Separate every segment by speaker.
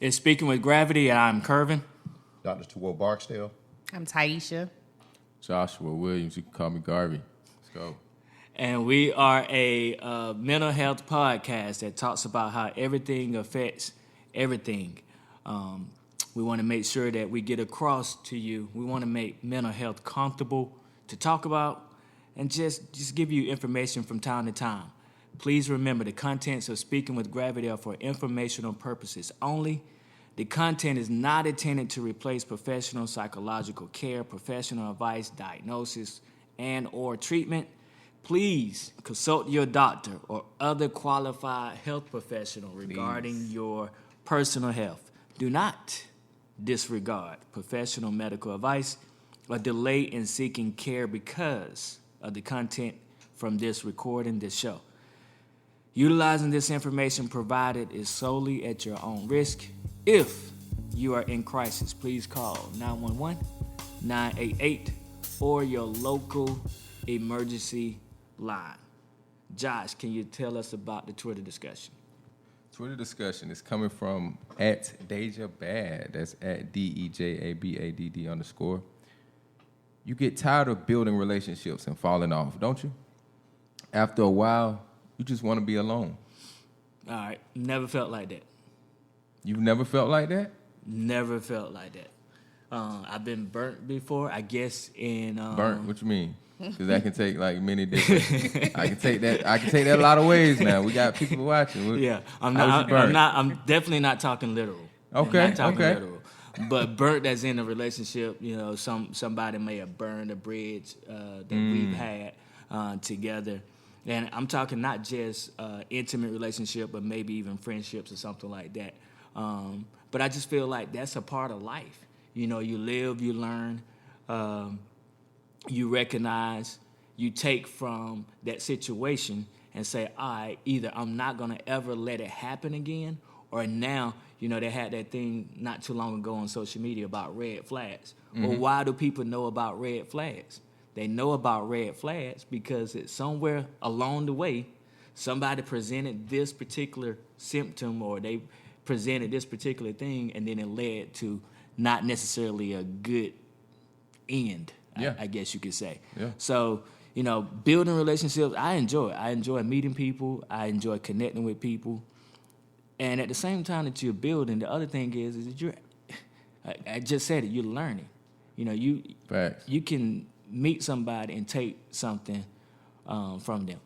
Speaker 1: It's Speaking with Gravity, and I'm Kervin.
Speaker 2: Dr. Tawil Barksdale.
Speaker 3: I'm Taisha.
Speaker 4: Joshua Williams. You can call me Garvey. Let's go.
Speaker 1: And we are a mental health podcast that talks about how everything affects everything. We want to make sure that we get across to you. We want to make mental health comfortable to talk about and just give you information from time to time. Please remember the contents of Speaking with Gravity are for informational purposes only. The content is not intended to replace professional psychological care, professional advice, diagnosis, and or treatment. Please consult your doctor or other qualified health professional regarding your personal health. Do not disregard professional medical advice or delay in seeking care because of the content from this recording, this show. Utilizing this information provided is solely at your own risk. If you are in crisis, please call 911, 988, or your local emergency line. Josh, can you tell us about the Twitter discussion?
Speaker 4: Twitter discussion is coming from @DejaBad. That's @DEJABADD_. You get tired of building relationships and falling off, don't you? After a while, you just want to be alone.
Speaker 1: All right, never felt like that.
Speaker 4: You've never felt like that?
Speaker 1: Never felt like that. I've been burnt before, I guess. In
Speaker 4: Burnt? What you mean? Because that can take like many different. I can take that a lot of ways now. We got people watching.
Speaker 1: Yeah, I'm definitely not talking literal.
Speaker 4: Okay,
Speaker 1: I'm not talking
Speaker 4: okay.
Speaker 1: literal. But burnt as in a relationship, you know, somebody may have burned a bridge that we've had together. And I'm talking not just intimate relationship, but maybe even friendships or something like that. But I just feel like that's a part of life. You know, you live, you learn, you recognize, you take from that situation and say, all right, either I'm not going to ever let it happen again, or now, you know, they had that thing not too long ago on social media about red flags. Mm-hmm. Well, why do people know about red flags? They know about red flags because it's somewhere along the way, somebody presented this particular symptom or they presented this particular thing, and then it led to not necessarily a good end,
Speaker 4: yeah.
Speaker 1: I guess you could say.
Speaker 4: Yeah.
Speaker 1: So, you know, building relationships, I enjoy it. I enjoy meeting people. I enjoy connecting with people. And at the same time that you're building, the other thing is that you're, I just said it, you're learning. You know,
Speaker 4: Facts.
Speaker 1: You can meet somebody and take something from them.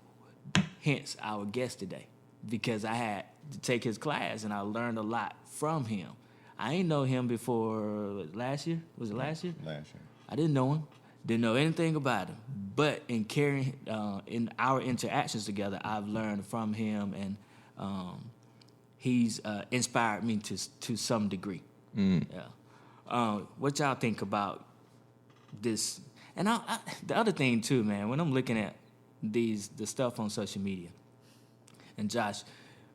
Speaker 1: Hence our guest today, because I had to take his class and I learned a lot from him. I ain't know him before last year. Was it last year?
Speaker 2: Last year.
Speaker 1: I didn't know him. Didn't know anything about him. But in in our interactions together, I've learned from him, and he's inspired me to some degree.
Speaker 4: Mm.
Speaker 1: Yeah. What y'all think about this? And the other thing too, man, when I'm looking at the stuff on social media, and Josh,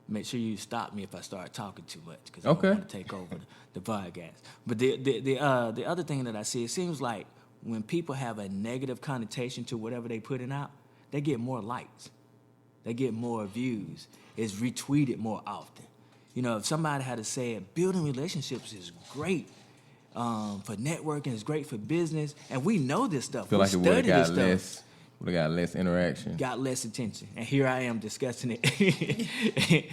Speaker 1: make sure you stop me if I start talking too much, because I don't want to take over the podcast. But the other thing that I see, it seems like when people have a negative connotation to whatever they putting out, they get more likes, they get more views, it's retweeted more often. You know, if somebody had to say building relationships is great for networking, it's great for business, and we know this stuff.
Speaker 4: I feel like it would have got less. Would have got less interaction.
Speaker 1: Got less attention. And here I am discussing it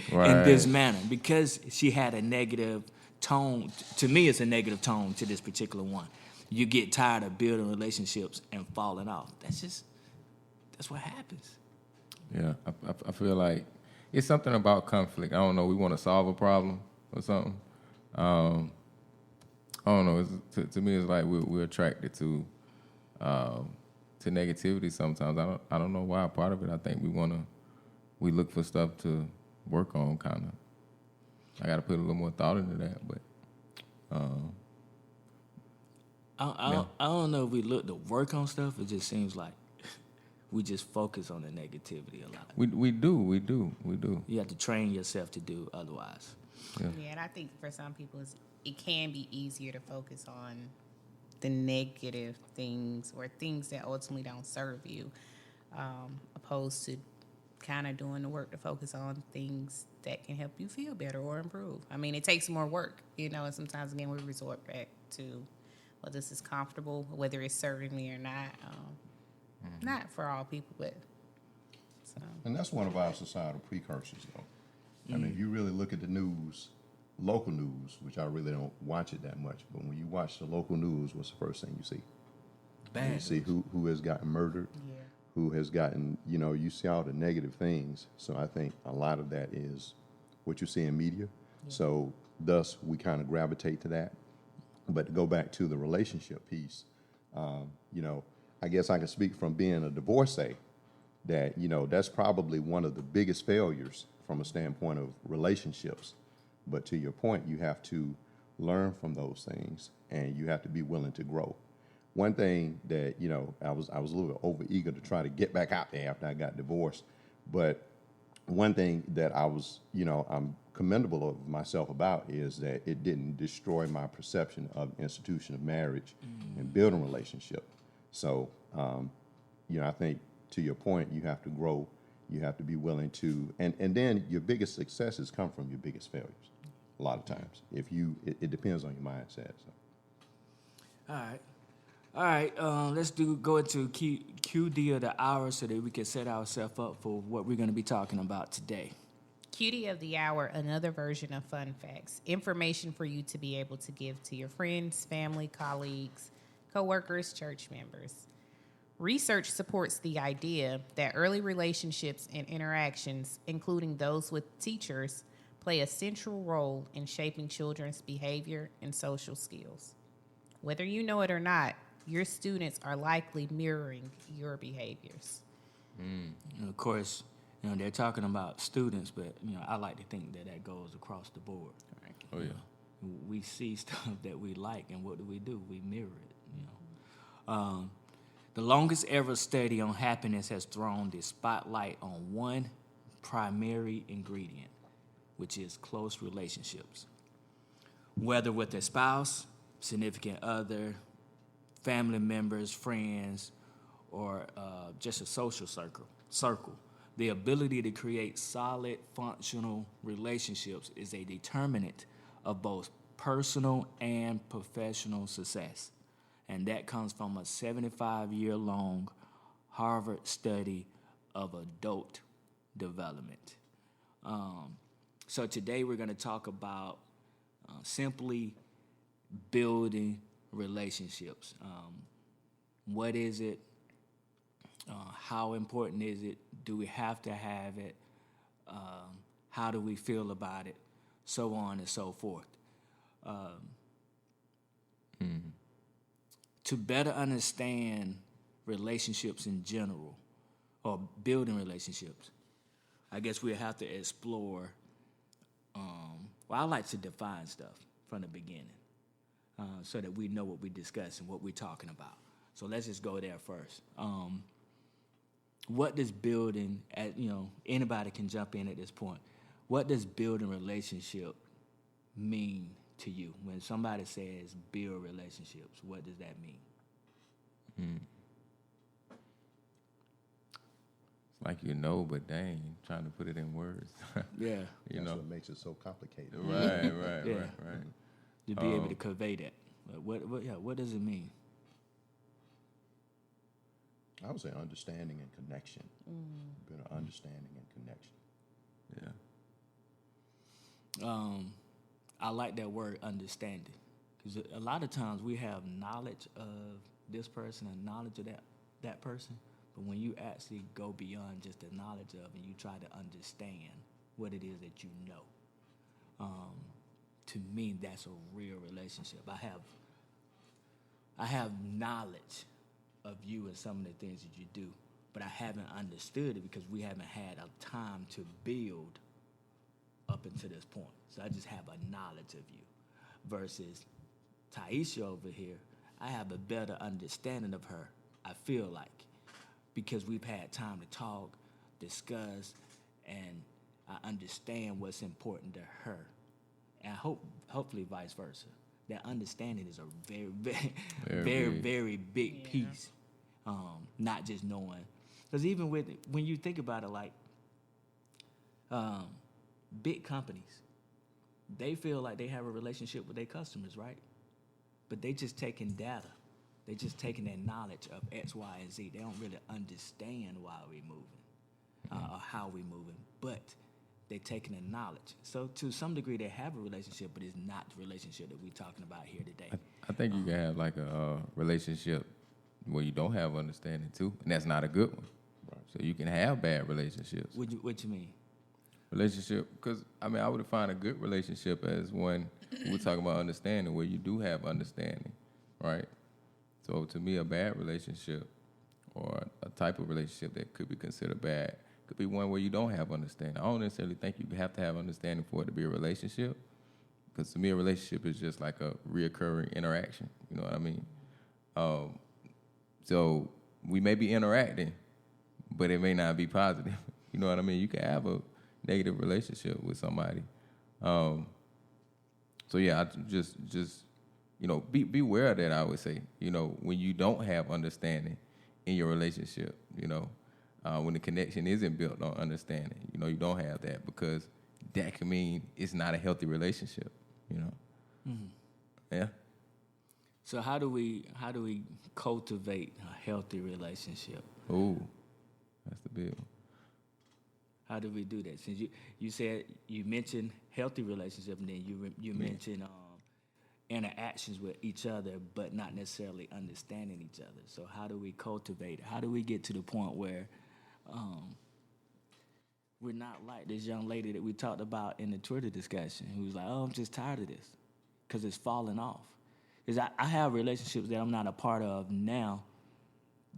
Speaker 4: right.
Speaker 1: in this manner. Because she had a negative tone. To me, it's a negative tone to this particular one. You get tired of building relationships and falling off. That's what happens.
Speaker 4: Yeah, I feel like it's something about conflict. I don't know. We want to solve a problem or something. I don't know. To me, it's like we're attracted to negativity sometimes. I don't know why. Part of it, I think we look for stuff to work on. Kind of. I got to put a little more thought into that, but.
Speaker 1: I don't know if we look to work on stuff. It just seems like we just focus on the negativity a lot.
Speaker 4: We do.
Speaker 1: You have to train yourself to do otherwise.
Speaker 3: Yeah, and I think for some people it can be easier to focus on the negative things or things that ultimately don't serve you, opposed to kind of doing the work to focus on things that can help you feel better or improve. I mean, it takes more work, and sometimes, again, we resort back to, well, this is comfortable, whether it's serving me or not. Not for all people, but so.
Speaker 2: And that's one of our societal precursors, though. I mean, if you really look at the news, local news, which I really don't watch it that much, but when you watch the local news, what's the first thing you see?
Speaker 1: Bad.
Speaker 2: You see who has gotten murdered,
Speaker 3: Yeah.
Speaker 2: who has gotten, you see all the negative things. So I think a lot of that is what you see in media. Yeah. So thus we kind of gravitate to that. But to go back to the relationship piece, I guess I can speak from being a divorcee that, that's probably one of the biggest failures from a standpoint of relationships. But to your point, you have to learn from those things and you have to be willing to grow. One thing that, I was a little bit over eager to try to get back out there after I got divorced. But one thing that I was, I'm commendable of myself about is that it didn't destroy my perception of institution of marriage and building relationship. So, I think to your point, you have to grow. You have to be willing to, and then your biggest successes come from your biggest failures. A lot of times, it depends on your mindset. So.
Speaker 1: All right. Let's go into QD of the hour so that we can set ourselves up for what we're going to be talking about today.
Speaker 3: QD of the hour, another version of fun facts. Information for you to be able to give to your friends, family, colleagues, coworkers, church members. Research supports the idea that early relationships and interactions, including those with teachers, play a central role in shaping children's behavior and social skills. Whether you know it or not, your students are likely mirroring your behaviors.
Speaker 1: And of course, they're talking about students, but, I like to think that goes across the board.
Speaker 3: Right.
Speaker 4: Oh, yeah.
Speaker 1: We see stuff that we like, and what do? We mirror it, The longest ever study on happiness has thrown the spotlight on one primary ingredient, which is close relationships. Whether with a spouse, significant other, family members, friends, or just a social circle, the ability to create solid, functional relationships is a determinant of both personal and professional success. And that comes from a 75-year-long Harvard study of adult development. So today we're going to talk about simply building relationships. What is it? How important is it? Do we have to have it? How do we feel about it? So on and so forth. To better understand relationships in general, or building relationships, I guess we'll have to explore. I like to define stuff from the beginning so that we know what we're discussing, what we're talking about. So let's just go there first. What does building, anybody can jump in at this point. What does building relationship mean to you? When somebody says build relationships, what does that mean?
Speaker 4: It's like but dang, trying to put it in words.
Speaker 1: Yeah.
Speaker 2: That's what makes it so complicated.
Speaker 4: Right.
Speaker 1: To be able to convey that. What does it mean?
Speaker 2: I would say understanding and connection. Better understanding and connection.
Speaker 4: Yeah.
Speaker 1: I like that word understanding, because a lot of times we have knowledge of this person and knowledge of that person, but when you actually go beyond just the knowledge of and you try to understand what it is that you know, to me that's a real relationship. I have knowledge of you and some of the things that you do, but I haven't understood it because we haven't had a time to build up until this point. So I just have a knowledge of you. Versus Taisha over here, I have a better understanding of her, I feel like, because we've had time to talk, discuss, and I understand what's important to her. And hopefully vice versa. That understanding is a very big piece. Not just knowing. Because even when you think about it, like, Big companies, they feel like they have a relationship with their customers, right? But they just taking data. They just taking that knowledge of X, Y, and Z. They don't really understand why we moving or how we moving, but they taking the knowledge. So to some degree, they have a relationship, but it's not the relationship that we're talking about here today.
Speaker 4: I think you can have like a relationship where you don't have understanding too, and that's not a good one. Right. So you can have bad relationships.
Speaker 1: What you mean?
Speaker 4: Relationship, because I mean, I would define a good relationship as one we're talking about understanding, where you do have understanding, right? So to me, a bad relationship or a type of relationship that could be considered bad could be one where you don't have understanding. I don't necessarily think you have to have understanding for it to be a relationship, because to me, a relationship is just like a reoccurring interaction. You know what I mean? So we may be interacting, but it may not be positive. You know what I mean? You can have a negative relationship with somebody. So yeah, I just be aware of that. I would say, when you don't have understanding in your relationship, when the connection isn't built on understanding, you don't have that, because that can mean it's not a healthy relationship.
Speaker 1: Mm-hmm.
Speaker 4: Yeah.
Speaker 1: So how do we cultivate a healthy relationship?
Speaker 4: Ooh, that's the big one.
Speaker 1: How do we do that? Since you said you mentioned healthy relationship, and then you mentioned interactions with each other, but not necessarily understanding each other. So how do we cultivate it? How do we get to the point where we're not like this young lady that we talked about in the Twitter discussion, who was like, "Oh, I'm just tired of this," because it's falling off. Because I have relationships that I'm not a part of now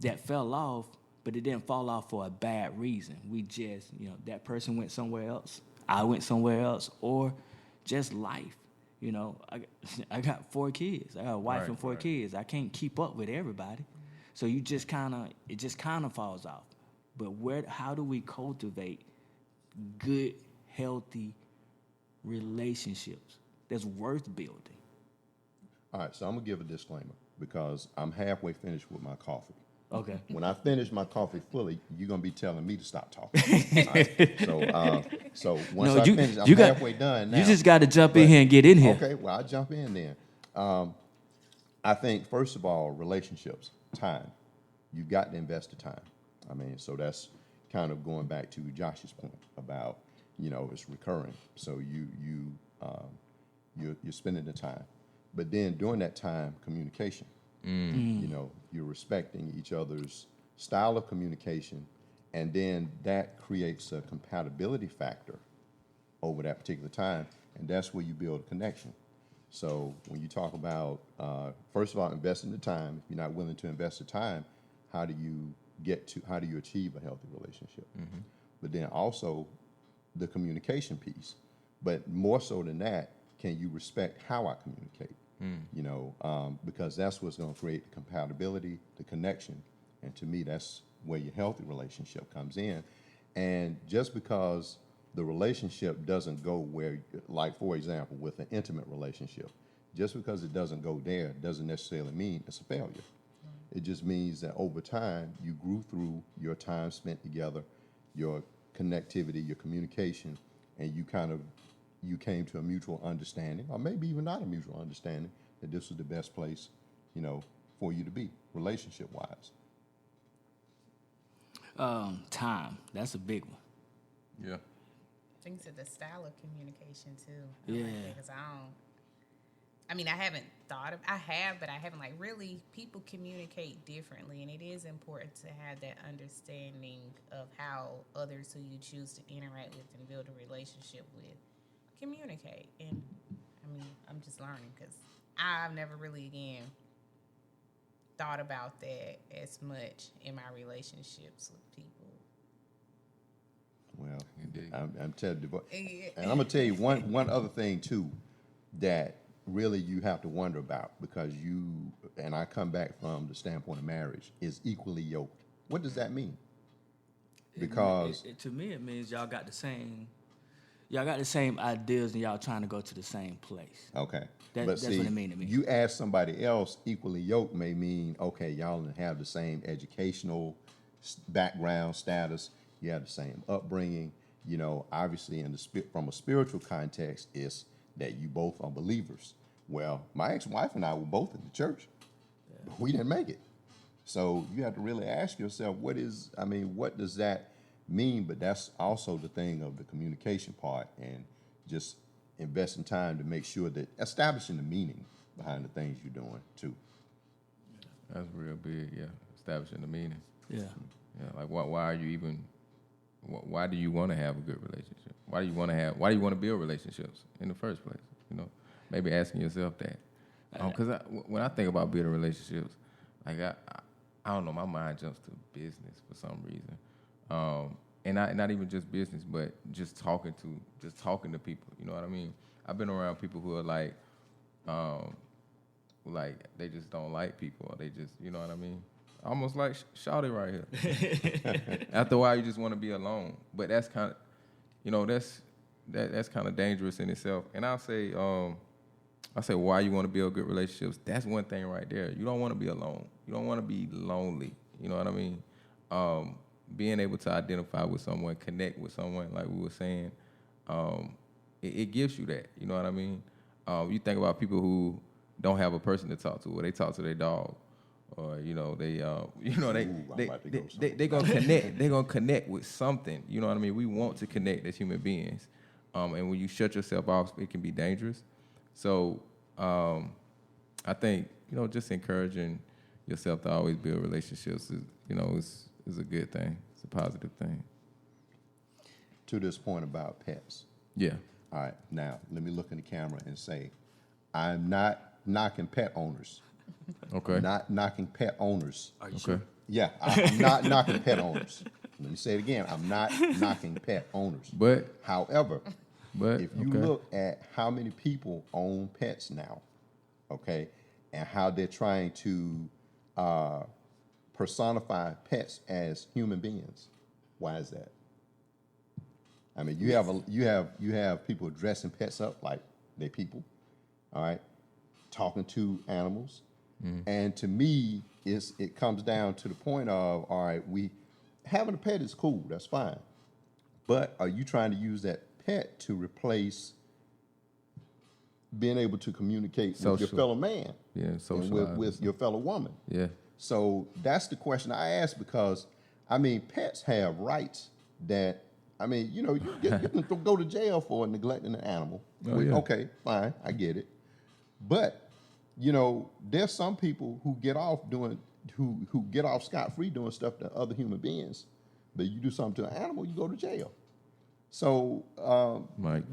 Speaker 1: that fell off, but it didn't fall off for a bad reason. We just, that person went somewhere else, I went somewhere else, or just life. I got 4 kids. I got a wife and 4 kids. I can't keep up with everybody. So it just kind of falls off. But how do we cultivate good, healthy relationships that's worth building?
Speaker 2: All right, so I'm going to give a disclaimer, because I'm halfway finished with my coffee.
Speaker 1: Okay.
Speaker 2: When I finish my coffee fully, you're going to be telling me to stop talking. All right? So once I finish, I'm halfway done now.
Speaker 1: You just got to jump in here and get in here.
Speaker 2: Okay, well, I'll jump in then. I think, first of all, relationships, time. You've got to invest the time. I mean, so that's kind of going back to Josh's point about, it's recurring. So you're spending the time. But then during that time, communication. You're respecting each other's style of communication, and then that creates a compatibility factor over that particular time, and that's where you build a connection. So when you talk about, first of all, investing the time, if you're not willing to invest the time, how do you achieve a healthy relationship? Mm-hmm. But then also the communication piece. But more so than that, can you respect how I communicate? Because that's what's going to create the compatibility, the connection. And to me, that's where your healthy relationship comes in. And just because the relationship doesn't go where, like, for example, with an intimate relationship, just because it doesn't go there doesn't necessarily mean it's a failure. It just means that over time, you grew through your time spent together, your connectivity, your communication, and you came to a mutual understanding, or maybe even not a mutual understanding, that this was the best place, for you to be, relationship-wise.
Speaker 1: Time. That's a big one.
Speaker 4: Yeah.
Speaker 3: I think it's the style of communication too.
Speaker 1: Yeah.
Speaker 3: Because I haven't thought of. I have, but I haven't really. People communicate differently, and it is important to have that understanding of how others who you choose to interact with and build a relationship with communicate. And I'm just learning, because I've never really thought about that as much in my relationships with people.
Speaker 2: Well, I'm telling you, and I'm gonna tell you one other thing too, that really you have to wonder about, because and I come back from the standpoint of marriage, is equally yoked. What does that mean? Because
Speaker 1: to me, it means y'all got the same ideas, and y'all trying to go to the same place.
Speaker 2: Okay.
Speaker 1: That's what it means to me.
Speaker 2: You ask somebody else, equally yoked may mean, okay, y'all have the same educational background, status, you have the same upbringing, you know, obviously from a spiritual context, is that you both are believers. Well, my ex-wife and I were both in the church, but we didn't make it. So you have to really ask yourself, what does that mean? But that's also the thing of the communication part, and just investing time to make sure that establishing the meaning behind the things you're doing too.
Speaker 4: That's real big, yeah. Establishing the meaning.
Speaker 1: Yeah.
Speaker 4: Yeah, like why are you even? Why do you want to have a good relationship? Why do you want to build relationships in the first place? You know, maybe asking yourself that. Because when I think about building relationships, like I don't know, my mind jumps to business for some reason, and not even just business, but just talking to people. You know what I mean? I've been around people who are like they just don't like people, or they just, you know what I mean? Almost like Shawty right here. After a while, you just want to be alone. But that's kind of, you know, that's kind of dangerous in itself. And I say why you want to build good relationships. That's one thing right there. You don't want to be alone. You don't want to be lonely. You know what I mean? Being able to identify with someone, connect with someone, like we were saying, it gives you that. You know what I mean? You think about people who don't have a person to talk to, or they talk to their dog. Or they gonna connect. They gonna connect with something. You know what I mean? We want to connect as human beings, and when you shut yourself off, it can be dangerous. So I think just encouraging yourself to always build relationships is a good thing. It's a positive thing.
Speaker 2: To this point about pets.
Speaker 4: Yeah.
Speaker 2: All right. Now let me look in the camera and say, I'm not knocking pet owners.
Speaker 4: Okay.
Speaker 2: Not knocking pet owners.
Speaker 1: Are you sure?
Speaker 2: Yeah, I'm not knocking pet owners. Let me say it again. I'm not knocking pet owners.
Speaker 4: But
Speaker 2: however, if you
Speaker 4: okay.
Speaker 2: look at how many people own pets now, okay, and how they're trying to personify pets as human beings, why is that? I mean, you have people dressing pets up like they people, all right, talking to animals. Mm-hmm. And to me, it comes down to the point of, all right, having a pet is cool, that's fine. But are you trying to use that pet to replace being able to communicate with your fellow man?
Speaker 4: Yeah,
Speaker 2: and with your fellow woman.
Speaker 4: Yeah.
Speaker 2: So that's the question I ask, because, I mean, pets have rights that, I mean, you can go to jail for neglecting an animal.
Speaker 4: Oh, yeah.
Speaker 2: Okay, fine, I get it. But there's some people who get off scot-free doing stuff to other human beings, but you do something to an animal, you go to jail. So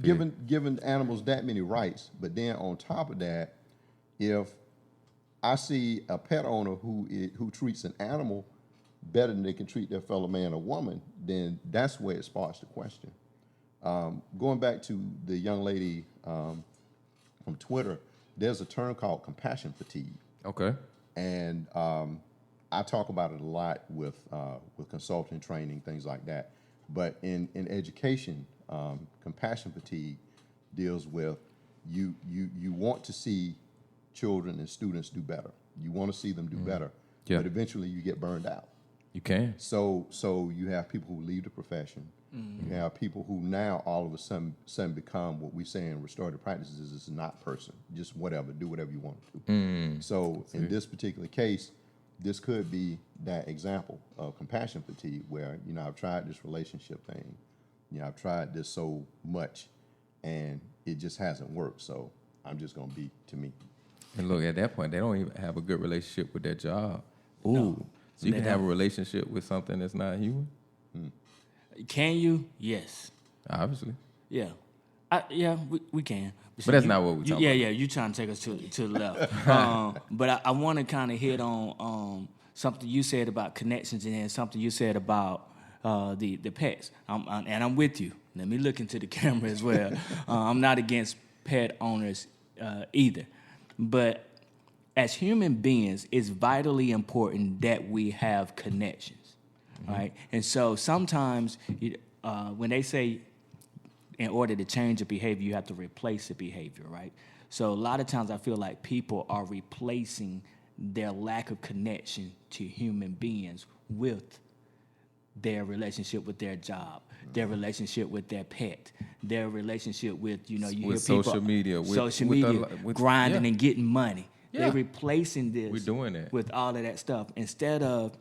Speaker 2: giving animals that many rights, but then on top of that, if I see a pet owner who treats an animal better than they can treat their fellow man or woman, then that's where it sparks the question. Going back to the young lady from Twitter, there's a term called compassion fatigue.
Speaker 4: Okay.
Speaker 2: And I talk about it a lot with consulting, training, things like that. But in education, compassion fatigue deals with you want to see children and students do better. You want to see them do better. Yeah. But eventually you get burned out.
Speaker 4: You can.
Speaker 2: So you have people who leave the profession. Mm-hmm. You have people who now all of a sudden become what we say in restorative practices is not person, just whatever, do whatever you want to. Mm. So in this particular case, this could be that example of compassion fatigue where, I've tried this relationship thing. I've tried this so much and it just hasn't worked. So I'm just going to be to me.
Speaker 4: And look, at that point, they don't even have a good relationship with their job. Ooh. No. So you can have a relationship with something that's not human?
Speaker 1: Hmm. Can you? Yes.
Speaker 4: Obviously.
Speaker 1: Yeah. We can.
Speaker 4: But that's not what we're talking about.
Speaker 1: Yeah, you're trying to take us to the left. But I want to kind of hit on something you said about connections and then something you said about the pets. And I'm with you. Let me look into the camera as well. I'm not against pet owners either. But as human beings, it's vitally important that we have connections, mm-hmm. right? And so sometimes when they say in order to change a behavior, you have to replace a behavior, right? So a lot of times I feel like people are replacing their lack of connection to human beings with their relationship with their job, their relationship with their pet, their relationship with, you
Speaker 4: With
Speaker 1: hear people,
Speaker 4: social media,
Speaker 1: grinding
Speaker 4: yeah.
Speaker 1: and getting money.
Speaker 4: Yeah.
Speaker 1: They're replacing this
Speaker 4: We're doing that.
Speaker 1: with all of that stuff. Instead of,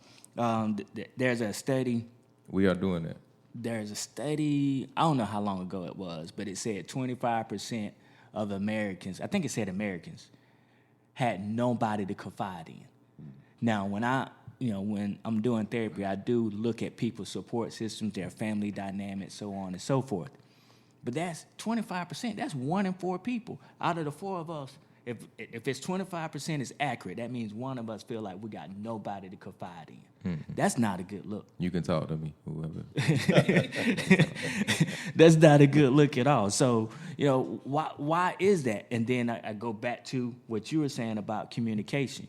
Speaker 1: there's a study,
Speaker 4: We are doing that.
Speaker 1: I don't know how long ago it was, but it said 25% of Americans, I think it said Americans, had nobody to confide in. Now, when I'm doing therapy, I do look at people's support systems, their family dynamics, so on and so forth. But that's 25%. That's 1 in 4 people. Out of the 4 of us, if it's 25% is accurate, that means 1 of us feel like we got nobody to confide in. That's not a good look.
Speaker 4: You can talk to me, whoever.
Speaker 1: That's not a good look at all. So, why is that? And then I go back to what you were saying about communication.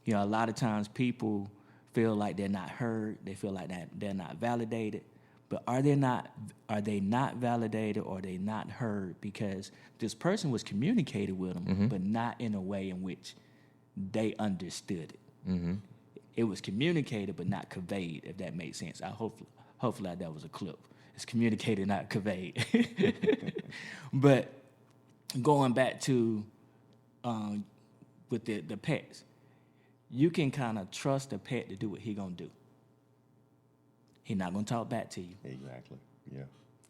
Speaker 1: A lot of times people feel like they're not heard. They feel like that they're not validated. But are they not validated or are they not heard because this person was communicated with them, but not in a way in which they understood it. Mm-hmm. It was communicated but not conveyed, if that makes sense. Hopefully that was a clip. It's communicated, not conveyed. But going back to with the pets, you can kind of trust a pet to do what he gonna do. He's not gonna talk back to you.
Speaker 2: Exactly. Yeah.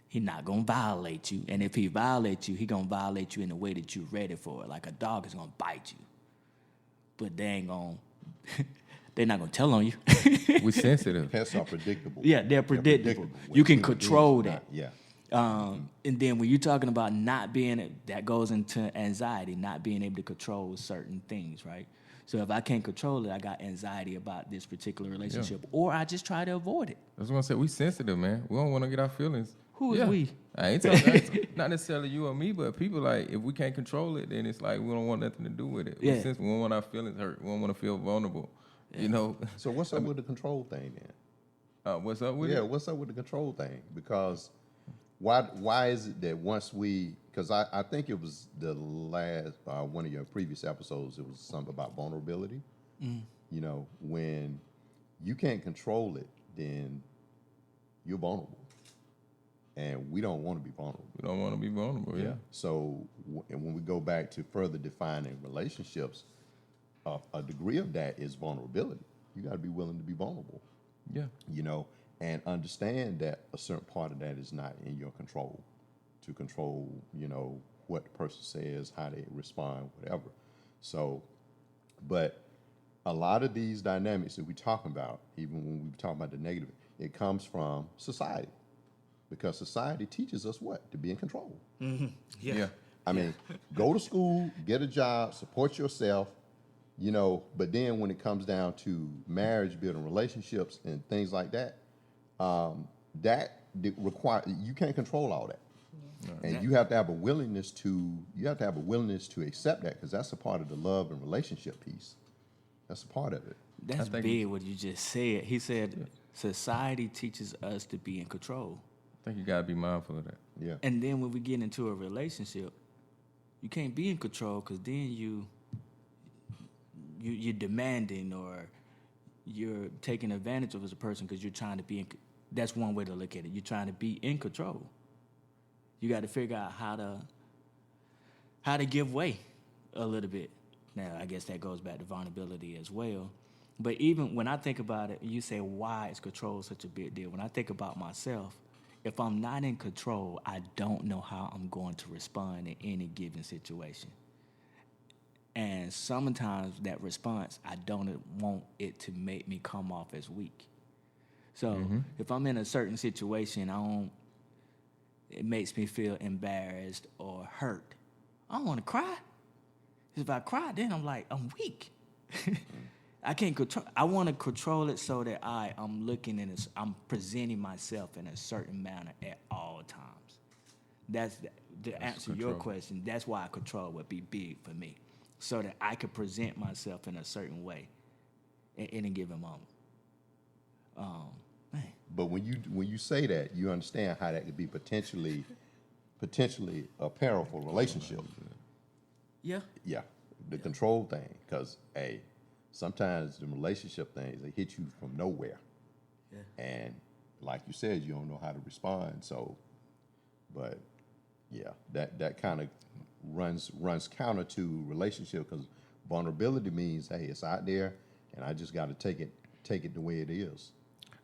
Speaker 1: He's not gonna violate you, and if he violates you, he gonna violate you in a way that you're ready for it. Like a dog is gonna bite you, but they ain't gonna. They're not gonna tell on you.
Speaker 4: We're sensitive.
Speaker 2: Pets are predictable.
Speaker 1: Yeah, they're predictable. You can control that.
Speaker 2: Yeah.
Speaker 1: And then when you're talking about not being, that goes into anxiety, not being able to control certain things, right? So if I can't control it, I got anxiety about this particular relationship, or I just try to avoid it.
Speaker 4: That's what I said. We sensitive, man. We don't want to get our feelings.
Speaker 1: Who is we?
Speaker 4: I ain't talking, not necessarily you or me, but people like, if we can't control it, then it's like we don't want nothing to do with it.
Speaker 1: Yeah.
Speaker 4: We don't want our feelings hurt. We don't want to feel vulnerable.
Speaker 1: Yeah.
Speaker 2: So what's up with the control thing then?
Speaker 4: What's up with it?
Speaker 2: Yeah, what's up with the control thing? Because why is it that once because I think it was the last, one of your previous episodes, it was something about vulnerability. When you can't control it, then you're vulnerable. And we don't want to be vulnerable.
Speaker 4: We don't want to be vulnerable, yeah.
Speaker 2: So and when we go back to further defining relationships, a degree of that is vulnerability. You got to be willing to be vulnerable.
Speaker 4: Yeah.
Speaker 2: And understand that a certain part of that is not in your control. To control, what the person says, how they respond, whatever. So, but a lot of these dynamics that we talk about, even when we talk about the negative, it comes from society. Because society teaches us what? To be in control.
Speaker 1: Mm-hmm.
Speaker 4: Yeah.
Speaker 2: I mean, go to school, get a job, support yourself, but then when it comes down to marriage, building relationships and things like that, you can't control all that. Yeah. And you have to have a willingness to accept that, because that's a part of the love and relationship piece. That's a part of it.
Speaker 1: That's big what you just said. He said society teaches us to be in control.
Speaker 4: I think you got to be mindful of that.
Speaker 2: Yeah.
Speaker 1: And then when we get into a relationship, you can't be in control, because then you're demanding, or you're taking advantage of as a person because you're trying to be in. That's one way to look at it. You're trying to be in control. You got to figure out how to give way a little bit. Now, I guess that goes back to vulnerability as well. But even when I think about it, you say, why is control such a big deal? When I think about myself, if I'm not in control, I don't know how I'm going to respond in any given situation. And sometimes that response, I don't want it to make me come off as weak. So if I'm in a certain situation, it makes me feel embarrassed or hurt. I don't want to cry. If I cry, then I'm like, I'm weak. I can't control. I want to control it so that I'm looking in this. I'm presenting myself in a certain manner at all times. That's to answer your question. That's why control would be big for me, so that I could present myself in a certain way in any given moment.
Speaker 2: But when you say that, you understand how that could be potentially a powerful relationship.
Speaker 1: Yeah.
Speaker 2: Yeah, the control thing, because sometimes the relationship things, they hit you from nowhere. Yeah. And like you said, you don't know how to respond. So, but yeah, that kind of runs counter to relationship, because vulnerability means, hey, it's out there, and I just got to take it the way it is.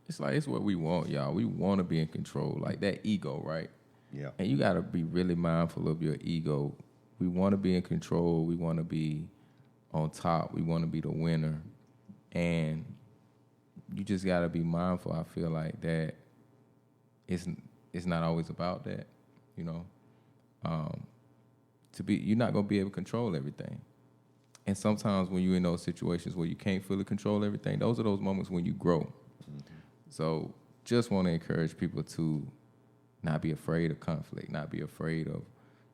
Speaker 4: It's like, it's what we want, y'all. We want to be in control, like that ego, right?
Speaker 2: Yeah.
Speaker 4: And you got to be really mindful of your ego. We want to be in control. We want to be on top. We want to be the winner. And you just got to be mindful, I feel like, that it's not always about that, you know. You're not going to be able to control everything. And sometimes when you're in those situations where you can't fully control everything, those are those moments when you grow. Mm-hmm. So just want to encourage people to not be afraid of conflict, not be afraid of,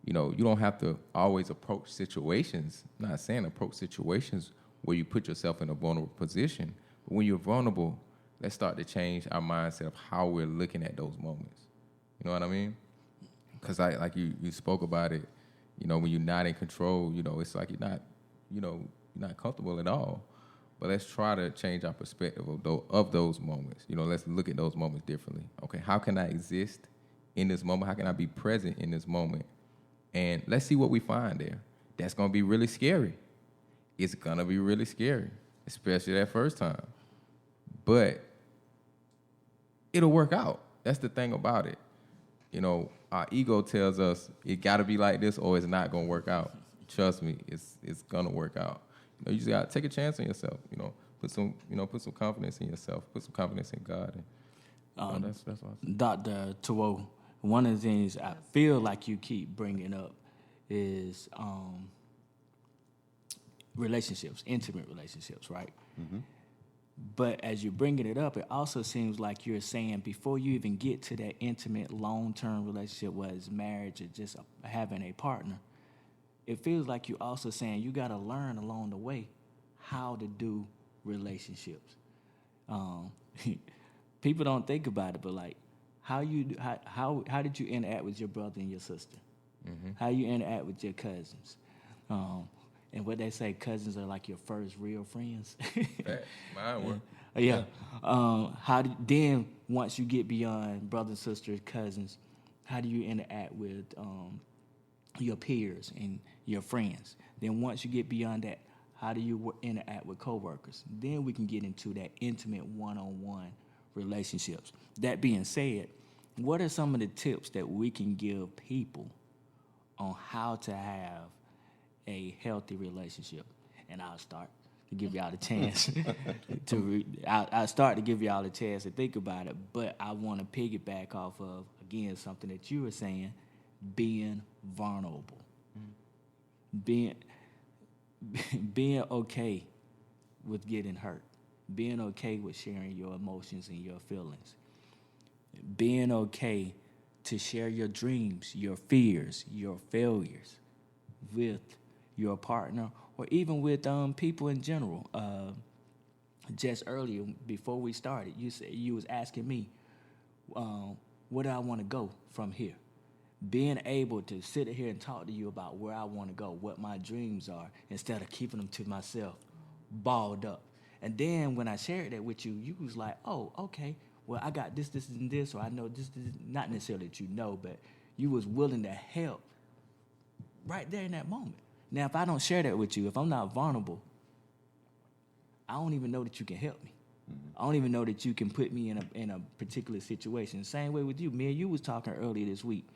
Speaker 4: you don't have to always approach situations. I'm not saying approach situations where you put yourself in a vulnerable position. But when you're vulnerable, let's start to change our mindset of how we're looking at those moments. You know what I mean? Because like you spoke about it, when you're not in control, it's like you're not comfortable at all. But let's try to change our perspective of those moments. Let's look at those moments differently. Okay, how can I exist in this moment? How can I be present in this moment? And let's see what we find there. That's going to be really scary. It's going to be really scary, especially that first time. But it'll work out. That's the thing about it. Our ego tells us it got to be like this or it's not going to work out. Trust me, it's going to work out. You just got to take a chance on yourself. Put some confidence in yourself. Put some confidence in God. And, that's what I say.
Speaker 1: Dr. Tuwo, one of the things I feel like you keep bringing up is relationships, intimate relationships, right? Mm-hmm. But as you're bringing it up, it also seems like you're saying before you even get to that intimate, long-term relationship, whether it's marriage or just having a partner, it feels like you're also saying you got to learn along the way how to do relationships. People don't think about it, but like how did you interact with your brother and your sister? Mm-hmm. How you interact with your cousins? And what they say, cousins are like your first real friends.
Speaker 4: Mine were.
Speaker 1: Yeah. Then once you get beyond brothers, sisters, cousins, how do you interact with your peers and your friends? Then once you get beyond that, how do you interact with coworkers? Then we can get into that intimate one-on-one relationships. That being said, what are some of the tips that we can give people on how to have a healthy relationship? And I'll start to give y'all the chance I'll start to give y'all the chance to think about it, but I want to piggyback off of, again, something that you were saying, being vulnerable. Being okay with getting hurt. Being okay with sharing your emotions and your feelings. Being okay to share your dreams, your fears, your failures with your partner or even with people in general. Just earlier, before we started, you said you was asking me, where do I want to go from here? Being able to sit here and talk to you about where I want to go, what my dreams are, instead of keeping them to myself, balled up. And then when I shared that with you, you was like, oh, okay, well, I got this, and this, or I know this, not necessarily that you know, but you was willing to help right there in that moment. Now, if I don't share that with you, if I'm not vulnerable, I don't even know that you can help me. Mm-hmm. I don't even know that you can put me in a particular situation. Same way with you. Me and you was talking earlier this week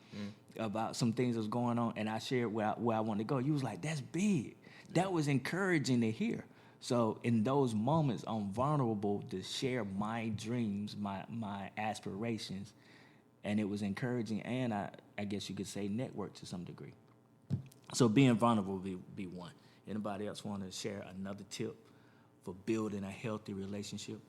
Speaker 1: about some things that was going on, and I shared where I wanted to go. You was like, that's big. That was encouraging to hear. So in those moments, I'm vulnerable to share my dreams, my aspirations, and it was encouraging, and I guess you could say network to some degree. So being vulnerable would be one. Anybody else want to share another tip for building a healthy relationship?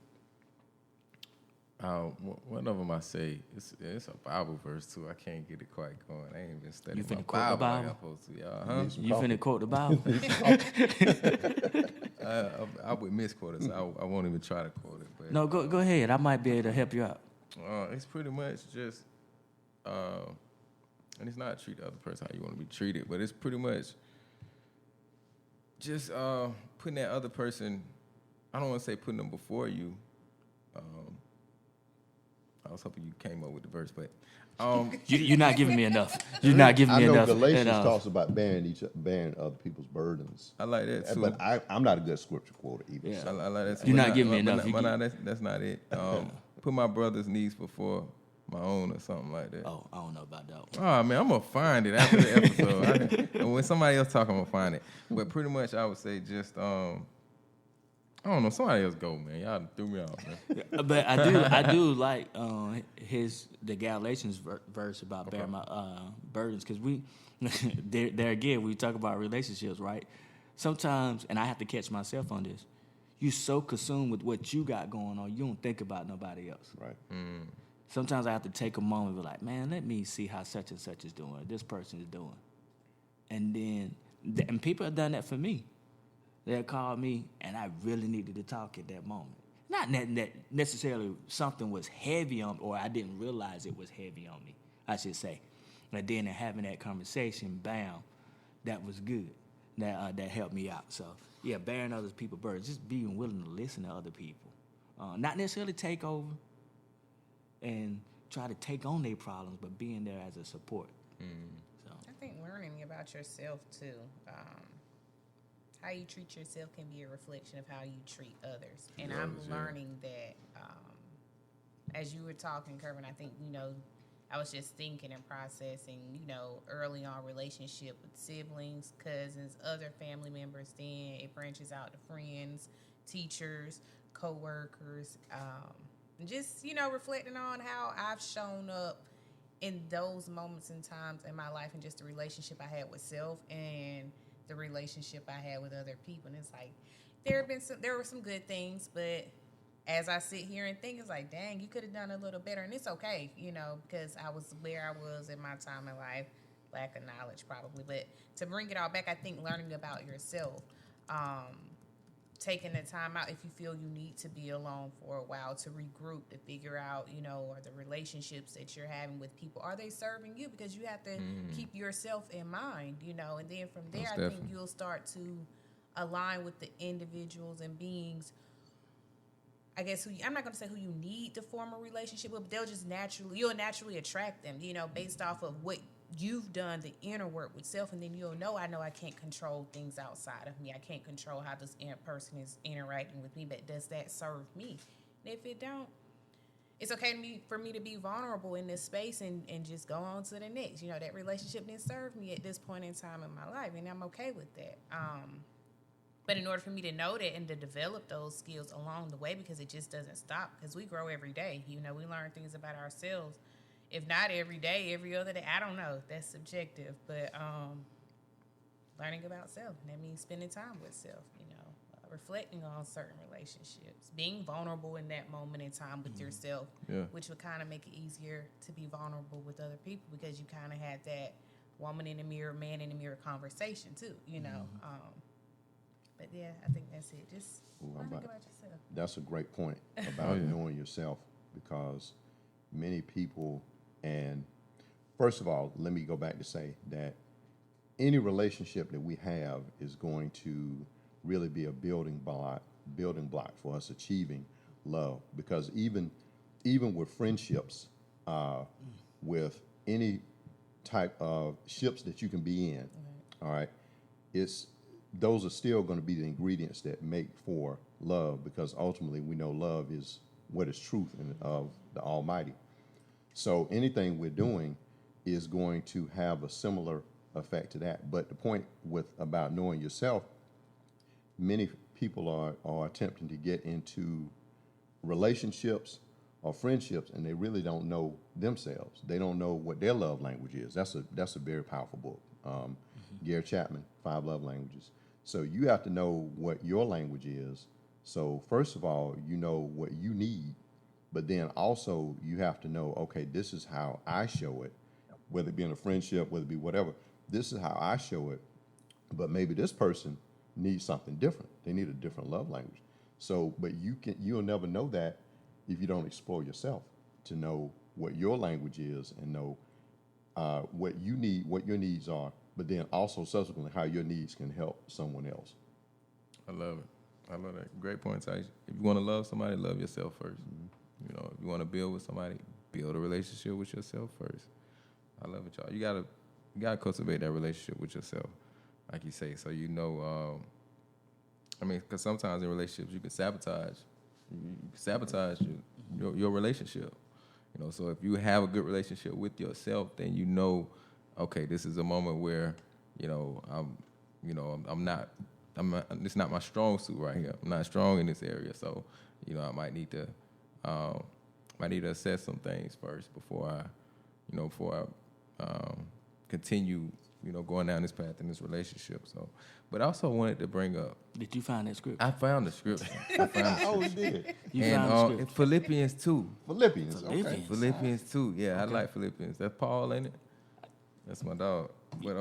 Speaker 4: One of them I say, it's a Bible verse too. I can't get it quite going. I ain't been studying
Speaker 1: my
Speaker 4: Bible,
Speaker 1: Bible
Speaker 4: like I'm supposed to, y'all. Huh?
Speaker 1: You finna quote the Bible?
Speaker 4: I would misquote it, so I won't even try to quote it. But,
Speaker 1: No, go ahead. I might be able to help you out.
Speaker 4: It's pretty much just, and it's not treat the other person how you want to be treated, but it's pretty much just putting that other person, I don't want to say putting them before you. I was hoping you came up with the verse, but
Speaker 1: You're not giving me enough. You're not giving me
Speaker 2: I know
Speaker 1: enough.
Speaker 2: Galatians
Speaker 1: enough.
Speaker 2: talks about bearing other people's burdens.
Speaker 4: I like that too.
Speaker 2: But I'm not a good scripture quoter either.
Speaker 1: Yeah.
Speaker 2: So.
Speaker 4: I like that too.
Speaker 1: You're
Speaker 4: But
Speaker 1: not giving me
Speaker 4: but
Speaker 1: enough. You
Speaker 4: that's not it. Put my brother's needs before my own or something like that.
Speaker 1: Oh, I don't know about that one.
Speaker 4: Oh man, I'm gonna find it after the episode. And when somebody else talk, I'm gonna find it. But pretty much, I would say just I don't know. Somebody else go, man. Y'all threw me off, man.
Speaker 1: But I do like the Galatians verse about bearing my burdens, because we there again we talk about relationships, right? Sometimes, and I have to catch myself on this. You're so consumed with what you got going on, you don't think about nobody else.
Speaker 2: Right.
Speaker 1: Sometimes I have to take a moment and be like, man, let me see how such and such is doing, this person is doing. And then, and people have done that for me. They'll call me, and I really needed to talk at that moment. Not that necessarily something was heavy on, or I didn't realize it was heavy on me, I should say. And then in having that conversation, bam, that was good. That helped me out. So, yeah, bearing other people's burdens, just being willing to listen to other people. Not necessarily take over and try to take on their problems, but being there as a support. So
Speaker 3: I think learning about yourself too. How you treat yourself can be a reflection of how you treat others. And I'm learning that as you were talking, Kervin, I think, I was just thinking and processing, early on relationship with siblings, cousins, other family members. Then it branches out to friends, teachers, co-workers, and just, reflecting on how I've shown up in those moments and times in my life, and just the relationship I had with self and the relationship I had with other people. And it's like, there were some good things, but as I sit here and think, it's like, dang, you could have done a little better. And it's okay, because I was where I was in my time in life, lack of knowledge probably. But to bring it all back, I think learning about yourself, taking the time out if you feel you need to be alone for a while to regroup, to figure out, are the relationships that you're having with people, are they serving you? Because you have to keep yourself in mind, and then from there, I think you'll start to align with the individuals and beings, I guess, I'm not going to say who you need to form a relationship with, but you'll naturally attract them, based off of what you've done, the inner work with self, and then I know I can't control things outside of me. I can't control how this person is interacting with me, but does that serve me? And if it don't, it's okay for me to be vulnerable in this space and just go on to the next. That relationship didn't serve me at this point in time in my life, and I'm okay with that. But in order for me to know that and to develop those skills along the way, because it just doesn't stop, because we grow every day. We learn things about ourselves. If not every day, every other day, I don't know. That's subjective. But learning about self, and that means spending time with self, reflecting on certain relationships, being vulnerable in that moment in time with yourself, which would kind of make it easier to be vulnerable with other people, because you kind of had that woman in the mirror, man in the mirror conversation too, But yeah, I think that's it. Just learning about yourself.
Speaker 2: That's a great point about knowing yourself, because many people, and first of all, let me go back to say that any relationship that we have is going to really be a building block for us achieving love. Because even with friendships, with any type of ships that you can be in, all right, those are still going to be the ingredients that make for love, because ultimately we know love is what is truth of the Almighty. So anything we're doing is going to have a similar effect to that. But the point about knowing yourself, many people are attempting to get into relationships or friendships, and they really don't know themselves. They don't know what their love language is. That's a very powerful book. Gary Chapman, 5 Love Languages. So you have to know what your language is. So first of all, you know what you need, but then also you have to know, okay, this is how I show it, whether it be in a friendship, whether it be whatever. This is how I show it, but maybe this person needs something different. They need a different love language. So, but you'll never know that if you don't explore yourself to know what your language is and know what you need, what your needs are, but then also subsequently how your needs can help someone else.
Speaker 4: I love it. I love that. Great point, Taisha. If you want to love somebody, love yourself first. If you want to build with somebody, build a relationship with yourself first. I love it, y'all. You gotta cultivate that relationship with yourself, like you say. So because sometimes in relationships you can sabotage your relationship. So if you have a good relationship with yourself, then okay, this is a moment where it's not my strong suit right here. I'm not strong in this area, so I might need to assess some things first before I continue going down this path in this relationship. So, but I also wanted to bring up.
Speaker 1: Did you find that scripture?
Speaker 4: I found the scripture.
Speaker 2: I always did.
Speaker 1: You found the scripture.
Speaker 4: Philippians 2.
Speaker 2: Philippians, okay.
Speaker 4: Philippians 2. Yeah, okay. I like Philippians. That's Paul, ain't it? That's my dog. But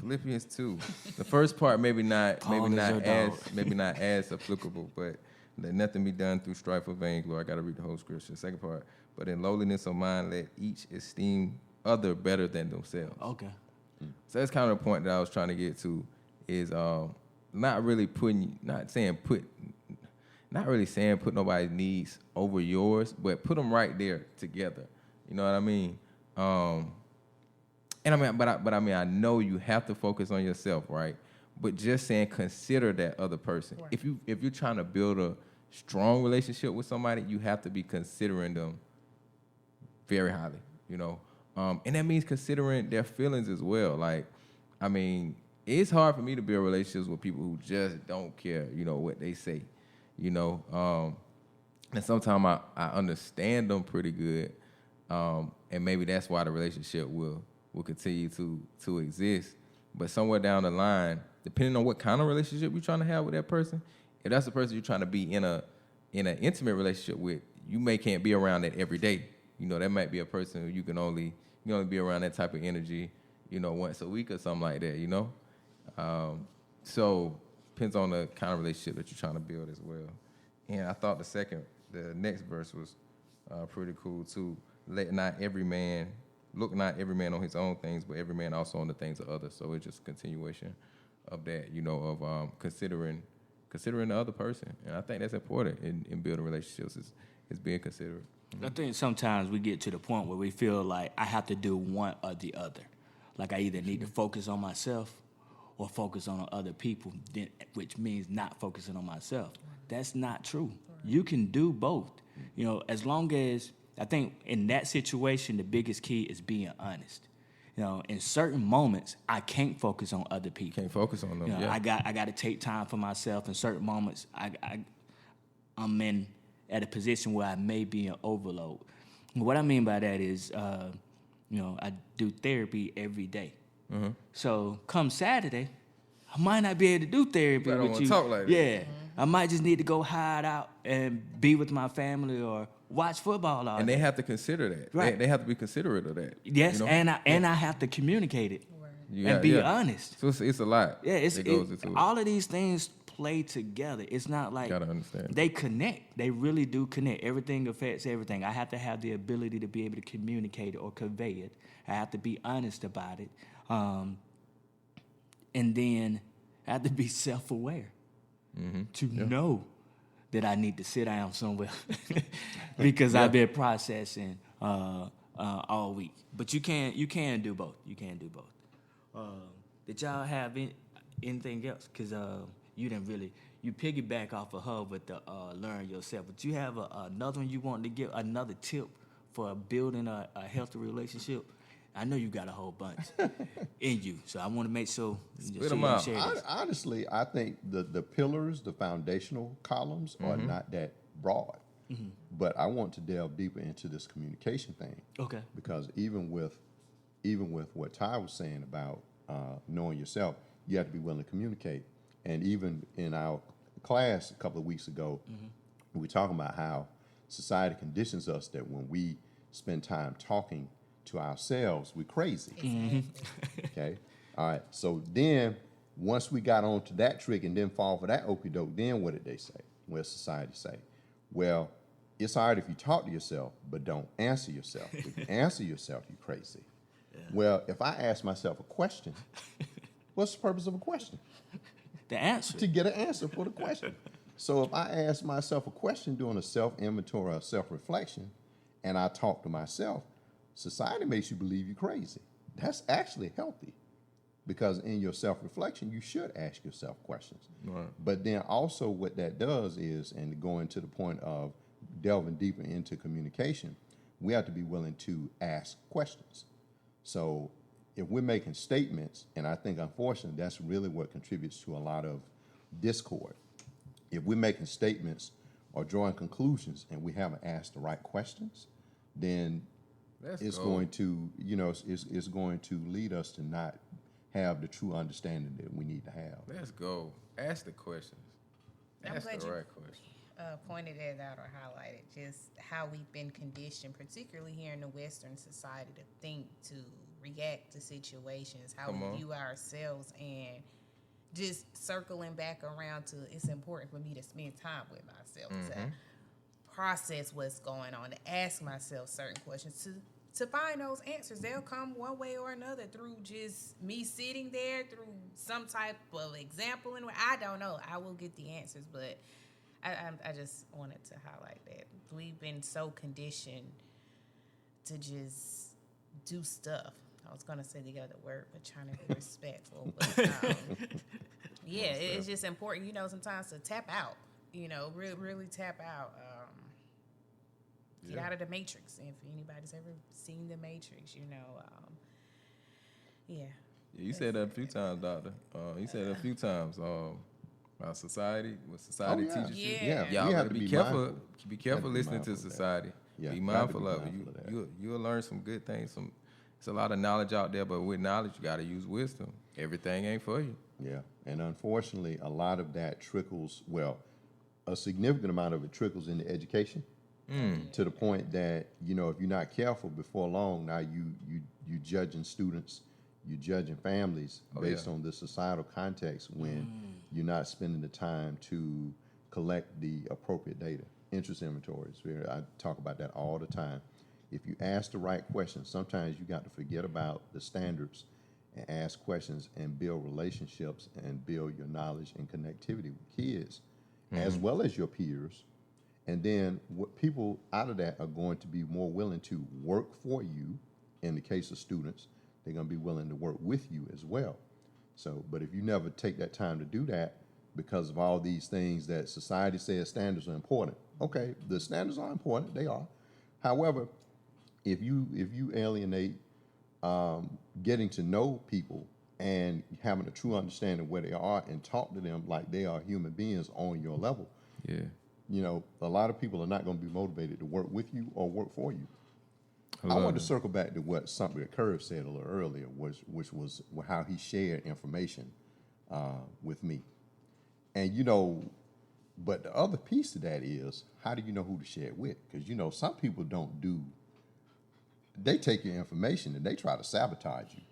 Speaker 4: Philippians 2. The first part maybe not as applicable, but let nothing be done through strife or vain glory. I got to read the whole scripture. Second part. But in lowliness of mind, let each esteem other better than themselves.
Speaker 1: Okay.
Speaker 4: So that's kind of the point that I was trying to get to, is not really saying put nobody's needs over yours, but put them right there together. You know what I mean? I know you have to focus on yourself, right? But just saying consider that other person. Right. If you're trying to build a strong relationship with somebody, you have to be considering them very highly, and that means considering their feelings as well. It's hard for me to build relationships with people who just don't care, what they say, and sometimes I understand them pretty good, and maybe that's why the relationship will continue to exist. But somewhere down the line, depending on what kind of relationship you're trying to have with that person, if that's the person you're trying to be in an intimate relationship with, you can't be around that every day. That might be a person who you can only be around that type of energy, once a week or something like that, So depends on the kind of relationship that you're trying to build as well. And I thought the next verse was pretty cool too. Look not every man on his own things, but every man also on the things of others. So it's just a continuation of that, of considering the other person. And I think that's important in building relationships is being considerate.
Speaker 1: I think sometimes we get to the point where we feel like I have to do one or the other. Like I either need to focus on myself or focus on other people, which means not focusing on myself. That's not true. You can do both. As long as, I think in that situation, the biggest key is being honest. In certain moments, I can't focus on other people.
Speaker 4: Can't focus on them.
Speaker 1: I got to take time for myself. In certain moments, I'm at a position where I may be in overload. What I mean by that is, I do therapy every day. Mm-hmm. So come Saturday, I might not be able to do therapy with you. I don't want to talk like that. Yeah, mm-hmm. I might just need to go hide out and be with my family or watch football all day.
Speaker 4: And they have to consider that. Right. They have to be considerate of that.
Speaker 1: Yes, and I have to communicate it and be honest.
Speaker 4: So it's a lot.
Speaker 1: Yeah, it goes into it. All of these things play together. It's not like
Speaker 4: gotta understand.
Speaker 1: They connect. They really do connect. Everything affects everything. I have to have the ability to be able to communicate it or convey it. I have to be honest about it. And then I have to be self-aware to know that I need to sit down somewhere because I've been processing all week. But you can do both. You can do both. Did y'all have anything else? Because you piggyback off of her with the learn yourself. But you have another one you want to give, another tip for building a healthy relationship? I know you got a whole bunch in you, so I want to make sure you share this.
Speaker 2: Honestly, I think the pillars, the foundational columns are not that broad. Mm-hmm. But I want to delve deeper into this communication thing. Okay. Because even with what Ty was saying about knowing yourself, you have to be willing to communicate. And even in our class a couple of weeks ago, we were talking about how society conditions us that when we spend time talking to ourselves, we're crazy. Mm-hmm. Okay? All right. So then once we got onto that trick and then fall for that okie doke, then what did they say? What does society say? Well, it's all right if you talk to yourself, but don't answer yourself. If you answer yourself, you're crazy. Yeah. Well, if I ask myself a question, what's the purpose of a question?
Speaker 1: The answer.
Speaker 2: To get an answer for the question. So if I ask myself a question doing a self-inventory or self-reflection, and I talk to myself, society makes you believe you're crazy. That's actually healthy, because in your self-reflection, you should ask yourself questions.
Speaker 4: Right.
Speaker 2: But then also what that does is, and going to the point of delving deeper into communication, we have to be willing to ask questions. So if we're making statements, and I think unfortunately that's really what contributes to a lot of discord. If we're making statements or drawing conclusions and we haven't asked the right questions, then it's going to, it's going to lead us to not have the true understanding that we need to have.
Speaker 4: Let's go. Ask the questions.
Speaker 3: I'm
Speaker 4: Ask
Speaker 3: glad
Speaker 4: the
Speaker 3: you
Speaker 4: right questions.
Speaker 3: Pointed it out or highlighted just how we've been conditioned, particularly here in the Western society, to think, to react to situations, how we view ourselves, and just circling back around to it's important for me to spend time with myself, to process what's going on, to ask myself certain questions, to find those answers. They'll come one way or another through just me sitting there, through some type of example. And I don't know. I will get the answers, but I just wanted to highlight that. We've been so conditioned to just do stuff. I was going to say the other word, but trying to be respectful. But yeah, it's just important, sometimes to tap out, really tap out. Get out of the Matrix. If anybody's ever seen the Matrix, yeah.
Speaker 4: You said that a few times, Doctor. You said that a few times. About society, what society teaches you.
Speaker 3: Yeah.
Speaker 4: Y'all
Speaker 2: we have
Speaker 4: gotta
Speaker 2: to
Speaker 4: be
Speaker 2: be
Speaker 4: careful.
Speaker 2: mindful.
Speaker 4: Be careful
Speaker 2: Have to be
Speaker 4: listening to
Speaker 2: mindful of that.
Speaker 4: society.
Speaker 2: Yeah,
Speaker 4: be
Speaker 2: got to
Speaker 4: mindful
Speaker 2: be
Speaker 4: of it.
Speaker 2: mindful of that.
Speaker 4: You'll learn some good things. It's a lot of knowledge out there, but with knowledge, you got to use wisdom. Everything ain't for you.
Speaker 2: Yeah, and unfortunately, a lot of that trickles, a significant amount of it trickles into education, to the point that, if you're not careful, before long, now you judging students, you judging families based on the societal context when you're not spending the time to collect the appropriate data. Interest inventories, I talk about that all the time. If you ask the right questions, sometimes you got to forget about the standards and ask questions and build relationships and build your knowledge and connectivity with kids, as well as your peers. And then what people out of that are going to be more willing to work for you. In the case of students, they're going to be willing to work with you as well. So, but if you never take that time to do that because of all these things that society says standards are important. Okay, the standards are important, they are. However, if you alienate getting to know people and having a true understanding of where they are and talk to them like they are human beings on your level, a lot of people are not going to be motivated to work with you or work for you. I wanted to circle back to what something that Curve said a little earlier, which was how he shared information with me. And, but the other piece of that is, how do you know who to share it with? Because, some people they take your information and they try to sabotage you.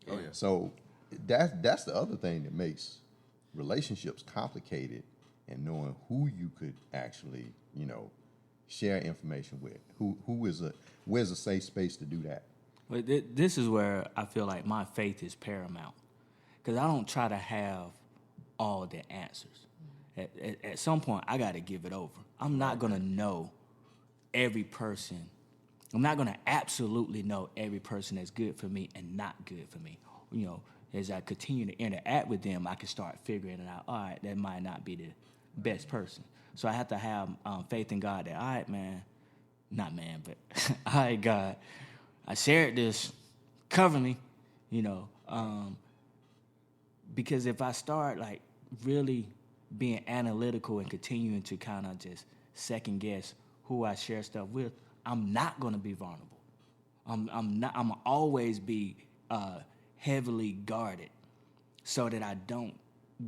Speaker 4: Oh, yeah.
Speaker 2: So that's the other thing that makes relationships complicated, and knowing who you could actually, share information with. Where's a safe space to do that?
Speaker 1: But this is where I feel like my faith is paramount, because I don't try to have all the answers. At some point, I got to give it over. I'm not going to know every person. I'm not going to absolutely know every person that's good for me and not good for me. As I continue to interact with them, I can start figuring it out. All right, that might not be the best person. So I have to have faith in God that, all right, man, not man, but all right, God, I shared this, cover me, because if I start really being analytical and continuing to kind of just second guess who I share stuff with, I'm not going to be vulnerable. I'm always be heavily guarded so that I don't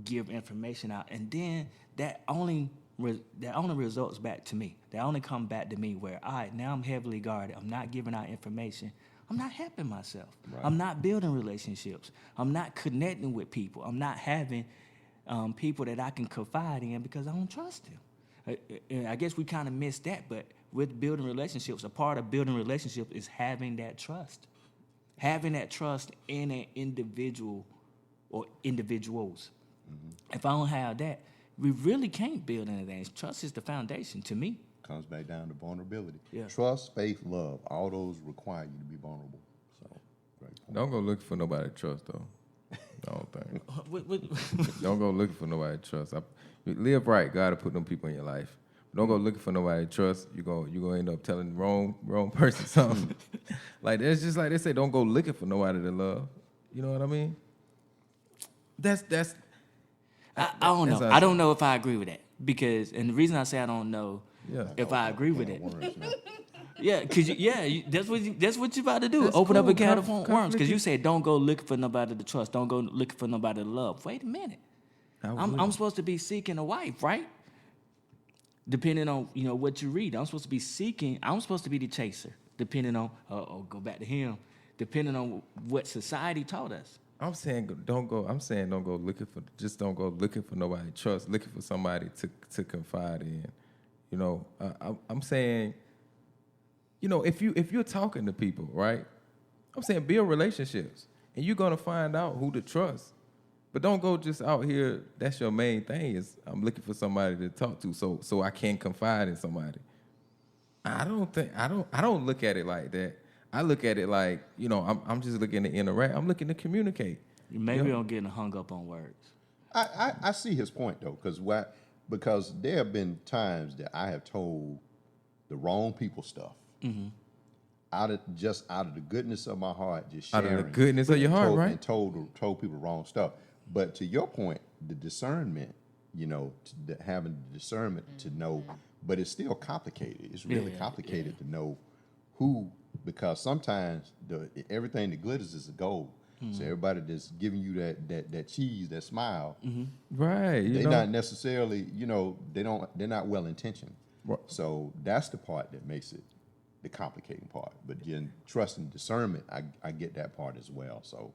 Speaker 1: give information out. And then that only results back to me. That only come back to me where, all right, now I'm heavily guarded. I'm not giving out information. I'm not helping myself. Right. I'm not building relationships. I'm not connecting with people. I'm not having people that I can confide in because I don't trust them. I guess we kind of missed that, but with building relationships, a part of building relationships is having that trust. Having that trust in an individual or individuals. Mm-hmm. If I don't have that, we really can't build anything. Trust is the foundation to me.
Speaker 2: comes back down to vulnerability.
Speaker 1: Yeah.
Speaker 2: Trust, faith, love, all those require you to be vulnerable. So, great point.
Speaker 4: Don't go looking for nobody to trust, though. I don't think.
Speaker 1: What?
Speaker 4: Don't go looking for nobody to trust. Live right. God will put them people in your life. Don't go looking for nobody to trust. You gonna end up telling the wrong person something. Like it's just like they say, don't go looking for nobody to love. You know what I mean? That's
Speaker 1: I don't know.
Speaker 4: That's
Speaker 1: I don't know if I agree with that because, and the reason I say I don't know
Speaker 4: Yeah.
Speaker 1: if I agree with it,
Speaker 2: Words, no.
Speaker 1: yeah, cause that's what you about to do.
Speaker 4: That's
Speaker 1: Open up
Speaker 4: cool.
Speaker 1: a can of worms
Speaker 4: Conflict
Speaker 1: because you
Speaker 4: is-
Speaker 1: said don't go looking for nobody to trust. Don't go looking for nobody to love. Wait a minute. I'm supposed to be seeking a wife, right? Depending on what you read, I'm supposed to be seeking. I'm supposed to be the chaser. Depending on go back to him. Depending on what society taught us.
Speaker 4: I'm saying don't go looking for. Just don't go looking for nobody to trust. Looking for somebody to confide in. I'm saying, if you're talking to people, right? I'm saying build relationships, and you're gonna find out who to trust. But don't go just out here. That's your main thing. Is I'm looking for somebody to talk to, so I can confide in somebody. I don't look at it like that. I look at it like I'm just looking to interact. I'm looking to communicate.
Speaker 1: Maybe I'm getting hung up on words.
Speaker 2: I see his point though, because there have been times that I have told the wrong people stuff.
Speaker 1: Mm-hmm.
Speaker 2: Out of the goodness of my heart, just
Speaker 4: Out
Speaker 2: sharing.
Speaker 4: of the goodness of your heart, right?
Speaker 2: And told people wrong stuff. But to your point, the discernment, having the discernment to know, but it's still complicated. It's really complicated to know who, because sometimes everything that glitters is the gold. So everybody that's giving you that cheese, that smile,
Speaker 4: Right?
Speaker 2: they're not necessarily, they're not well intentioned.
Speaker 4: Right.
Speaker 2: So that's the part that makes it the complicating part. But then trust and discernment, I get that part as well. So.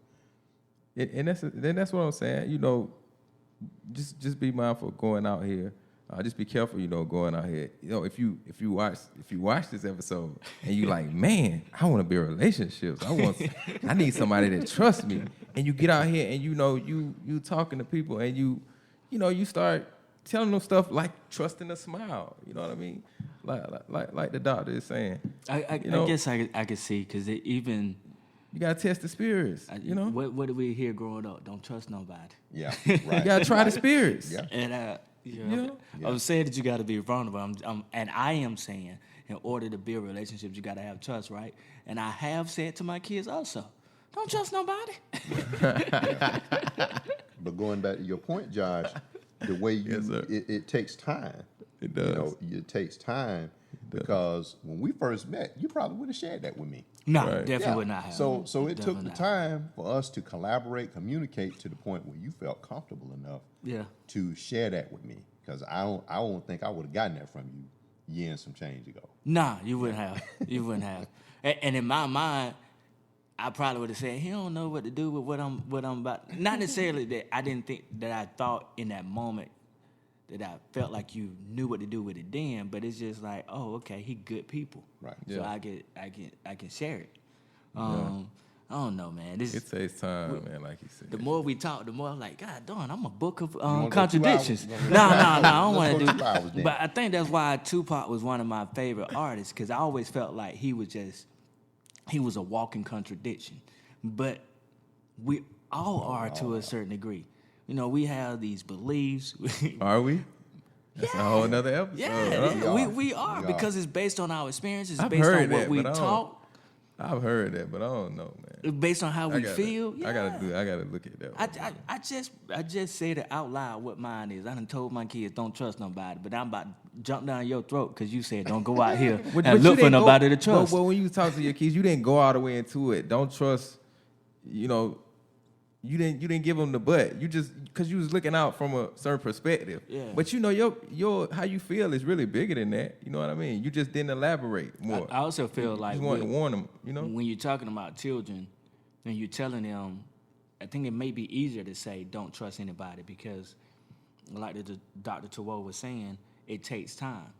Speaker 4: And that's what I'm saying. Just be mindful going out here. Just be careful, going out here. If you watch this episode and you like, man, I want to build relationships. I need somebody that trusts me. And you get out here and you talking to people and you start telling them stuff like trusting a smile. You know what I mean? Like the doctor is saying.
Speaker 1: I guess I could see because even.
Speaker 4: You gotta test the spirits.
Speaker 1: What did we hear growing up? Don't trust nobody.
Speaker 2: Yeah, right.
Speaker 4: You gotta try the spirits.
Speaker 2: Yeah.
Speaker 1: And I was saying that you got to be vulnerable. And I am saying, in order to build relationships, you got to have trust, right? And I have said to my kids also, don't trust nobody.
Speaker 2: But going back to your point, Josh, the way it takes time.
Speaker 4: It does.
Speaker 2: It takes time because when we first met, you probably would have shared that with me.
Speaker 1: No,
Speaker 4: Right.
Speaker 1: definitely would not have.
Speaker 2: So it took
Speaker 1: Definitely
Speaker 2: the
Speaker 1: not.
Speaker 2: time for us to collaborate, communicate to the point where you felt comfortable enough to share that with me. Because I don't think I would have gotten that from you a year and some change ago.
Speaker 1: Nah, you wouldn't have. You wouldn't have. And in my mind, I probably would have said, he don't know what to do with what I'm about. Not necessarily that I didn't think that I thought in that moment that I felt like you knew what to do with it then, but it's just like, oh, okay, he good people.
Speaker 2: Right.
Speaker 1: So I can share it. I don't know, man.
Speaker 4: It takes time, man, like you said.
Speaker 1: The more we talk, the more I'm like, God darn, I'm a book of
Speaker 2: wanna go 2
Speaker 1: contradictions.
Speaker 2: hours?
Speaker 1: No, I don't
Speaker 2: Let's
Speaker 1: want
Speaker 2: go
Speaker 1: to
Speaker 2: 2 hours
Speaker 1: do.
Speaker 2: then.
Speaker 1: But I think that's why Tupac was one of my favorite artists because I always felt like he was a walking contradiction. But we all are to a certain degree. We have these beliefs.
Speaker 4: Are we? That's a whole nother episode.
Speaker 1: Yeah, we are
Speaker 2: We
Speaker 1: because it's based on our experiences,
Speaker 4: I've
Speaker 1: based
Speaker 4: heard
Speaker 1: on what
Speaker 4: that,
Speaker 1: we
Speaker 4: but I don't-
Speaker 1: taught,
Speaker 4: I've heard that, but I don't know, man.
Speaker 1: based on how we feel.
Speaker 4: I gotta look at that one.
Speaker 1: I just said it out loud what mine is. I done told my kids don't trust nobody, but I'm about to jump down your throat because you said don't go out here
Speaker 4: But
Speaker 1: and
Speaker 4: you
Speaker 1: look for
Speaker 4: didn't
Speaker 1: nobody to trust.
Speaker 4: But when you talk to your kids, you didn't go all the way into it. Don't trust, you didn't give them the butt. You just because you was looking out from a certain perspective.
Speaker 1: Yeah.
Speaker 4: But your how you feel is really bigger than that. You know what I mean? You just didn't elaborate more.
Speaker 1: I also feel
Speaker 4: You
Speaker 1: like
Speaker 4: just wanted to warn them.
Speaker 1: when you're talking about children and you're telling them, I think it may be easier to say don't trust anybody because, like Dr. Terwell was saying, it takes time.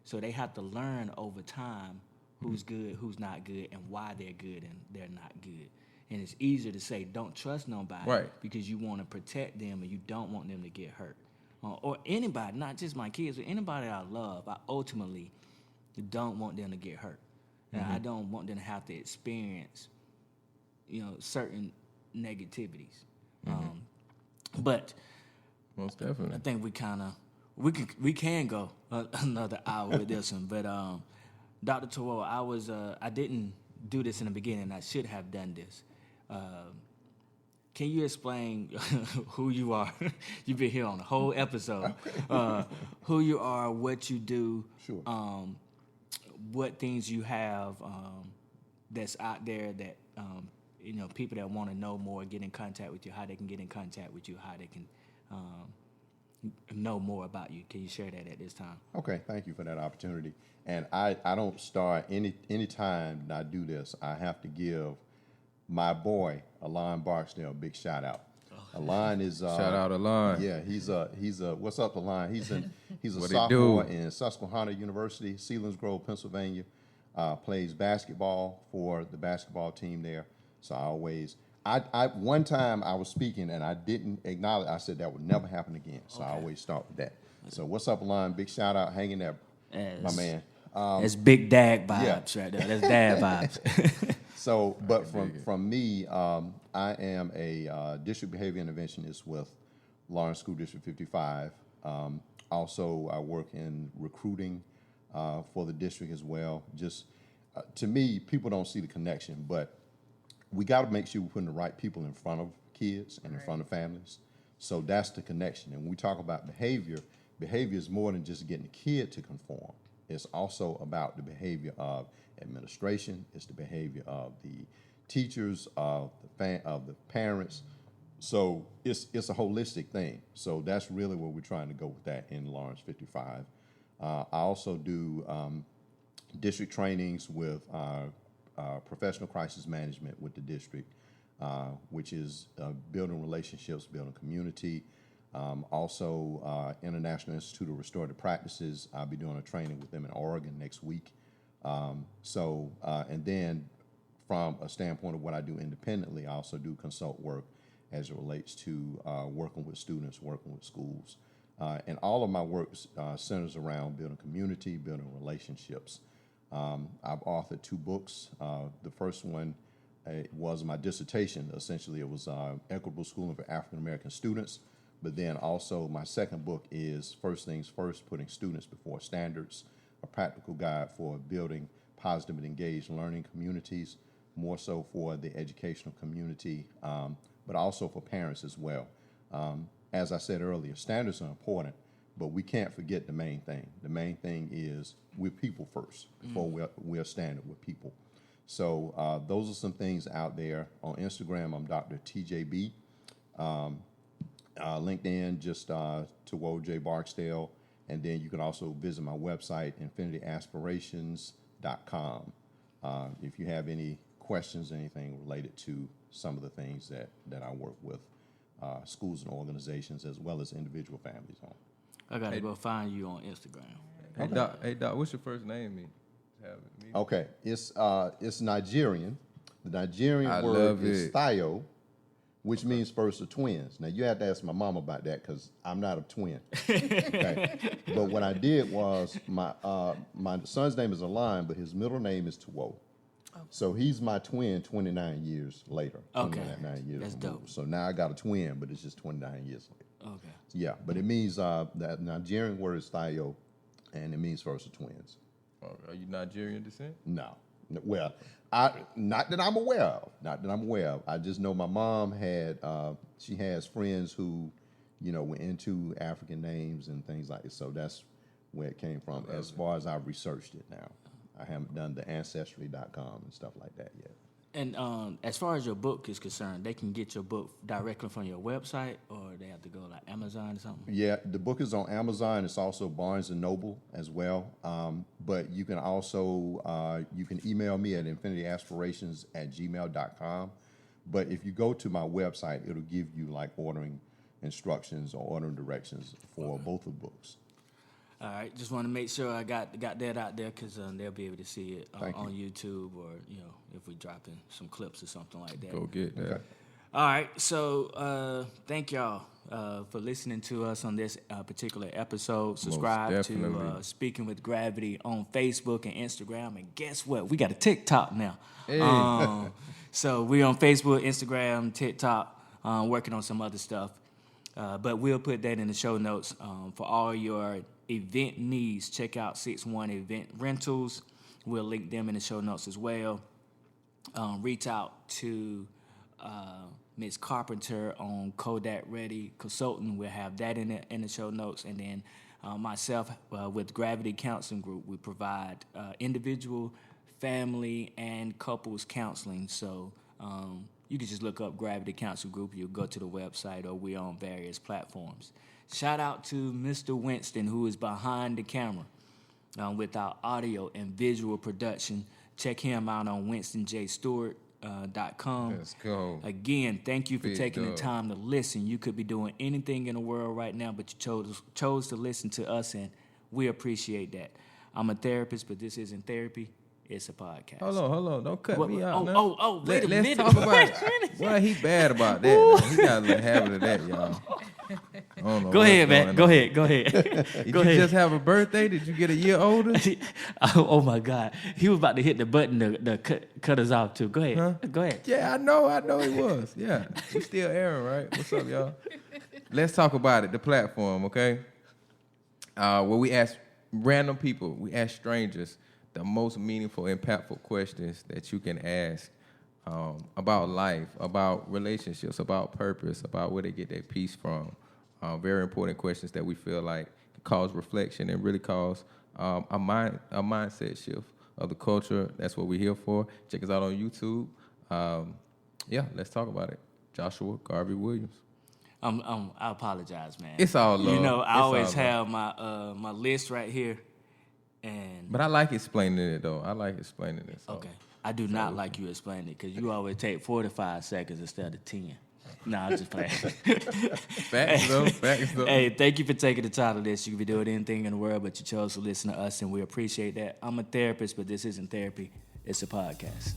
Speaker 1: So they have to learn over time who's good, who's not good, and why they're good and they're not good. And it's easier to say don't trust nobody
Speaker 4: Right.
Speaker 1: because you want to protect them and you don't want them to get hurt. Or anybody, not just my kids, but anybody I love, I ultimately don't want them to get hurt. And I don't want them to have to experience, certain negativities. But
Speaker 4: Most definitely.
Speaker 1: I think we can go another hour with this one. But Dr. Terrell, I didn't do this in the beginning. I should have done this. Can you explain who you are? You've been here on the whole episode. Who you are, what you do,
Speaker 2: Sure.
Speaker 1: What things you have that's out there that people that want to know more, get in contact with you, how they can get in contact with you, how they can know more about you. Can you share that at this time?
Speaker 2: Okay, thank you for that opportunity. And I don't start any time that I do this, I have to give my boy, Alon Barksdale, a big shout out. Alon is
Speaker 4: Shout out Alon.
Speaker 2: Yeah, he's a what's up, Alon? He's a
Speaker 4: What he
Speaker 2: sophomore
Speaker 4: do?
Speaker 2: in Susquehanna University, Selinsgrove, Pennsylvania. Plays basketball for the basketball team there. So I one time I was speaking and I didn't acknowledge. I said that would never happen again. So I always start with that. So what's up, Alon? Big shout out, hanging there, my man.
Speaker 1: That's big dad vibes right there. That's dad vibes.
Speaker 2: So, but from me, I am a district behavior interventionist with Lawrence School District 55. Also, I work in recruiting for the district as well. Just to me, people don't see the connection, but we got to make sure we're putting the right people in front of kids and in front of families. So that's the connection. And when we talk about behavior is more than just getting the kid to conform. It's also about the behavior of administration. It's the behavior of the teachers, of the parents. So it's a holistic thing. So that's really where we're trying to go with that in Lawrence 55. I also do district trainings with professional crisis management with the district, which is building relationships, building community. Also, International Institute of Restorative Practices. I'll be doing a training with them in Oregon next week. And then from a standpoint of what I do independently, I also do consult work as it relates to working with students, working with schools. And all of my work centers around building community, building relationships. I've authored 2 books. The first one was my dissertation. Essentially, it was Equitable Schooling for African American Students. But then also my second book is First Things First, Putting Students Before Standards, a practical guide for building positive and engaged learning communities, more so for the educational community, but also for parents as well. As I said earlier, standards are important, but we can't forget the main thing. The main thing is we're people first before we're standard with people. So those are some things out there. On Instagram, I'm Dr. TJB. LinkedIn, just Terrell J. Barksdale. And then you can also visit my website, infinityaspirations.com. If you have any questions, anything related to some of the things that I work with schools and organizations as well as individual families on.
Speaker 1: I got to go find you on Instagram.
Speaker 4: Hey Doc, what's your first name mean?
Speaker 2: Okay, it's Nigerian. The Nigerian
Speaker 4: I
Speaker 2: word
Speaker 4: love
Speaker 2: is
Speaker 4: it.
Speaker 2: Thayo, which means first of twins. Now, you have to ask my mom about that because I'm not a twin. Okay? But what I did was my son's name is Alon, but his middle name is Tuwo. So he's my twin 29 years later.
Speaker 1: Okay.
Speaker 2: 29 years
Speaker 1: That's
Speaker 2: removed.
Speaker 1: dope.
Speaker 2: So now I got a twin, but it's just 29 years later.
Speaker 1: Okay.
Speaker 2: Yeah, but it means that Nigerian word is Thayo, and it means first of twins.
Speaker 4: Are you Nigerian descent?
Speaker 2: No. Well, not that I'm aware of. Not that I'm aware of. I just know my mom she has friends who, were into African names and things like that. So that's where it came from. As far as I've researched it now, I haven't done the Ancestry.com and stuff like that yet.
Speaker 1: And as far as your book is concerned, they can get your book directly from your website, or they have to go like Amazon or something?
Speaker 2: Yeah, the book is on Amazon. It's also Barnes & Noble as well. But you can also, you can email me at infinityaspirations@gmail.com. But if you go to my website, it'll give you like ordering instructions or ordering directions for both of the books.
Speaker 1: All right, just want to make sure I got that out there because they'll be able to see it on YouTube, or if we drop in some clips or something like that.
Speaker 4: Go get that.
Speaker 2: Okay.
Speaker 1: All right, so thank y'all for listening to us on this particular episode. Subscribe to
Speaker 4: definitely.
Speaker 1: Speaking with Gravity on Facebook and Instagram. And guess what? We got a TikTok now.
Speaker 4: Hey.
Speaker 1: So we're on Facebook, Instagram, TikTok, working on some other stuff. But we'll put that in the show notes. For all your event needs, check out 61 Event Rentals. We'll link them in the show notes as well. Reach out to Ms. Carpenter on Kodak Ready Consulting. We'll have that in the show notes. And then myself with Gravity Counseling Group, we provide individual, family, and couples counseling. So you can just look up Gravity Counseling Group. You'll go to the website, or we're on various platforms. Shout out to Mr. Winston, who is behind the camera with our audio and visual production. Check him out on winstonjstewart.com.
Speaker 4: Let's go.
Speaker 1: Again, thank you for
Speaker 4: Big
Speaker 1: taking the
Speaker 4: dog.
Speaker 1: time to listen. You could be doing anything in the world right now, but you chose to listen to us, and we appreciate that. I'm a therapist, but this isn't therapy. It's a podcast.
Speaker 4: Hold on. Don't cut
Speaker 1: What-
Speaker 4: me out now.
Speaker 1: wait a
Speaker 4: Let's
Speaker 1: minute.
Speaker 4: talk about it. Well, he bad about that. Man. He got a little habit of that, y'all. I don't know
Speaker 1: Go
Speaker 4: what's
Speaker 1: ahead, man.
Speaker 4: going
Speaker 1: Go
Speaker 4: on.
Speaker 1: ahead.
Speaker 4: Did
Speaker 1: Go
Speaker 4: you
Speaker 1: ahead.
Speaker 4: just have a birthday? Did you get a year older?
Speaker 1: Oh my God. He was about to hit the button to cut us off too. Go ahead.
Speaker 4: Huh?
Speaker 1: Go ahead.
Speaker 4: Yeah, I know he was. Yeah. We still airing, right? What's up, y'all? Let's talk about it, the platform, okay? Where we ask random people, we ask strangers the most meaningful, impactful questions that you can ask about life, about relationships, about purpose, about where they get their peace from. Very important questions that we feel like cause reflection and really cause a mindset shift of the culture. That's what we're here for. Check us out on YouTube. Yeah, let's talk about it. Joshua Garvey Williams.
Speaker 1: I apologize, man.
Speaker 4: It's all love.
Speaker 1: You know, I
Speaker 4: It's
Speaker 1: always
Speaker 4: all
Speaker 1: have my list right here, and
Speaker 4: But I like explaining it, though. I like explaining it. So.
Speaker 1: okay, I do not like you explaining it because you always take 45 seconds instead of 10. No, I'm just playing.
Speaker 4: Facts, though. Facts, though.
Speaker 1: Hey, thank you for taking the time to this. You could be doing anything in the world, but you chose to listen to us, and we appreciate that. I'm a therapist, but this isn't therapy. It's a podcast.